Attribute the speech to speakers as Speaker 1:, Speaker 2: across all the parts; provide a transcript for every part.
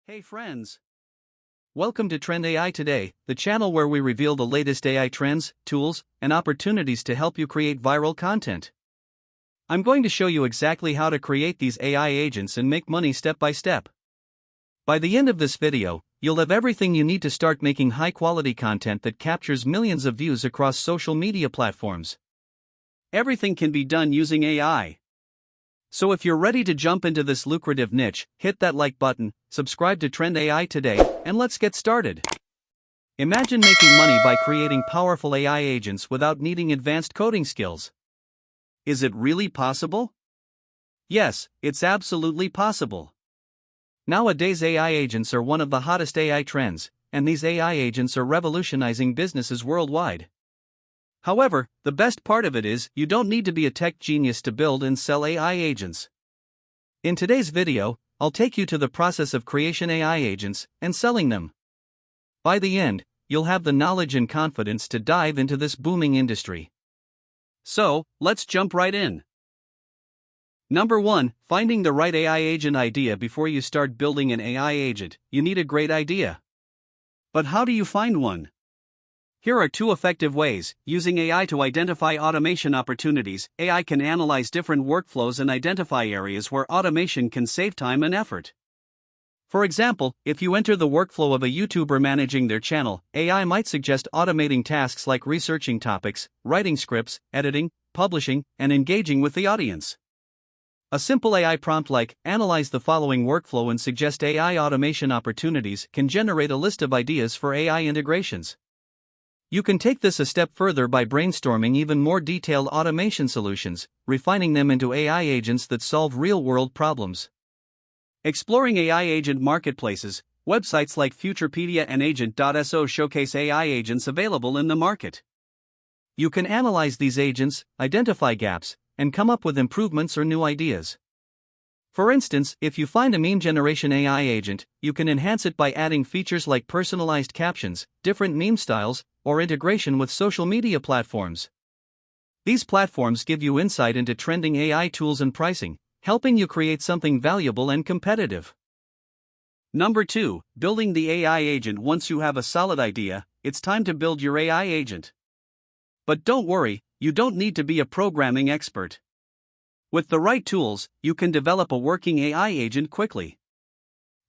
Speaker 1: Hey friends! Welcome to Trend AI Today, the channel where we reveal the latest AI trends, tools, and opportunities to help you create viral content. I'm going to show you exactly how to create these AI agents and make money step by step. By the end of this video, you'll have everything you need to start making high-quality content that captures millions of views across social media platforms. Everything can be done using AI. So if you're ready to jump into this lucrative niche, hit that like button, subscribe to Trend AI Today, and let's get started. Imagine making money by creating powerful AI agents without needing advanced coding skills. Is it really possible? Yes, it's absolutely possible. Nowadays AI agents are one of the hottest AI trends, and these AI agents are revolutionizing businesses worldwide. However, the best part of it is, you don't need to be a tech genius to build and sell AI agents. In today's video, I'll take you to the process of creation AI agents and selling them. By the end, you'll have the knowledge and confidence to dive into this booming industry. So, let's jump right in. Number 1, finding the right AI agent idea. Before you start building an AI agent, you need a great idea. But how do you find one? Here are 2 effective ways. Using AI to identify automation opportunities. AI can analyze different workflows and identify areas where automation can save time and effort. For example, if you enter the workflow of a YouTuber managing their channel, AI might suggest automating tasks like researching topics, writing scripts, editing, publishing, and engaging with the audience. A simple AI prompt like, "Analyze the following workflow and suggest AI automation opportunities," can generate a list of ideas for AI integrations. You can take this a step further by brainstorming even more detailed automation solutions, refining them into AI agents that solve real-world problems. Exploring AI agent marketplaces. Websites like Futurepedia and Agent.so showcase AI agents available in the market. You can analyze these agents, identify gaps, and come up with improvements or new ideas. For instance, if you find a meme generation AI agent, you can enhance it by adding features like personalized captions, different meme styles, or integration with social media platforms. These platforms give you insight into trending AI tools and pricing, helping you create something valuable and competitive. Number 2, building the AI agent. Once you have a solid idea, it's time to build your AI agent. But don't worry, you don't need to be a programming expert. With the right tools, you can develop a working AI agent quickly.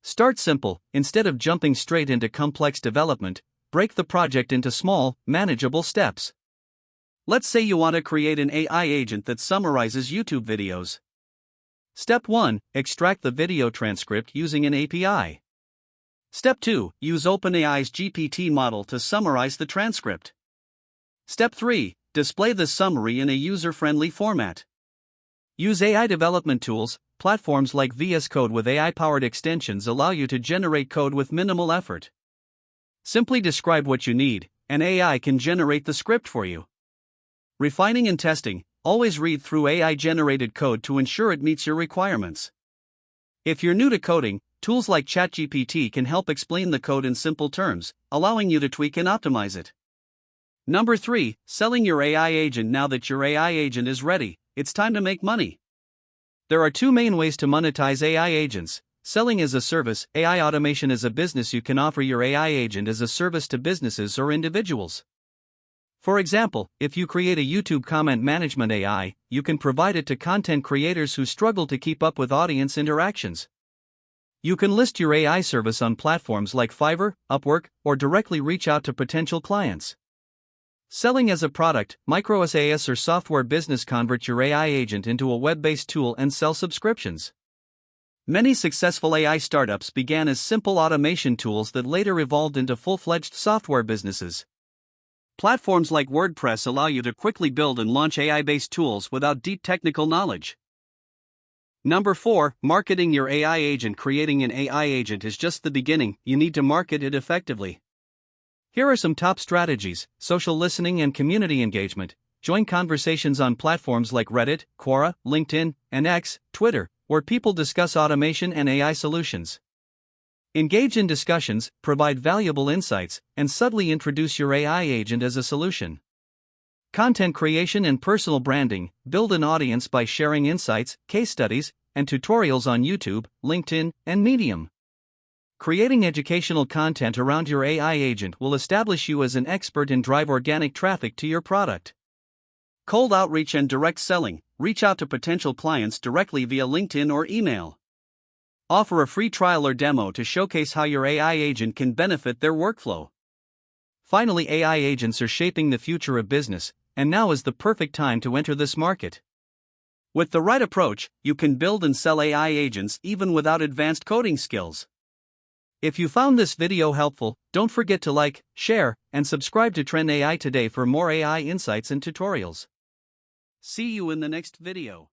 Speaker 1: Start simple. Instead of jumping straight into complex development, break the project into small, manageable steps. Let's say you want to create an AI agent that summarizes YouTube videos. Step 1, extract the video transcript using an API. Step 2, use OpenAI's GPT model to summarize the transcript. Step 3, display the summary in a user-friendly format. Use AI development tools. Platforms like VS Code with AI-powered extensions allow you to generate code with minimal effort. Simply describe what you need, and AI can generate the script for you. Refining and testing. Always read through AI-generated code to ensure it meets your requirements. If you're new to coding, tools like ChatGPT can help explain the code in simple terms, allowing you to tweak and optimize it. Number 3, selling your AI agent. Now that your AI agent is ready, it's time to make money. There are 2 main ways to monetize AI agents: selling as a service. AI automation as a business. You can offer your AI agent as a service to businesses or individuals. For example, if you create a YouTube comment management AI, you can provide it to content creators who struggle to keep up with audience interactions. You can list your AI service on platforms like Fiverr, Upwork, or directly reach out to potential clients. Selling as a product. Micro SaaS or software business. Convert your AI agent into a web-based tool and sell subscriptions. Many successful AI startups began as simple automation tools that later evolved into full-fledged software businesses. Platforms like WordPress allow you to quickly build and launch AI-based tools without deep technical knowledge. Number 4, marketing your AI agent. Creating an AI agent is just the beginning. You need to market it effectively. Here are some top strategies: social listening and community engagement. Join conversations on platforms like Reddit, Quora, LinkedIn, and X, Twitter, where people discuss automation and AI solutions. Engage in discussions, provide valuable insights, and subtly introduce your AI agent as a solution. Content creation and personal branding. Build an audience by sharing insights, case studies, and tutorials on YouTube, LinkedIn, and Medium. Creating educational content around your AI agent will establish you as an expert and drive organic traffic to your product. Cold outreach and direct selling. Reach out to potential clients directly via LinkedIn or email. Offer a free trial or demo to showcase how your AI agent can benefit their workflow. Finally, AI agents are shaping the future of business, and now is the perfect time to enter this market. With the right approach, you can build and sell AI agents even without advanced coding skills. If you found this video helpful, don't forget to like, share, and subscribe to Trend AI Today for more AI insights and tutorials. See you in the next video.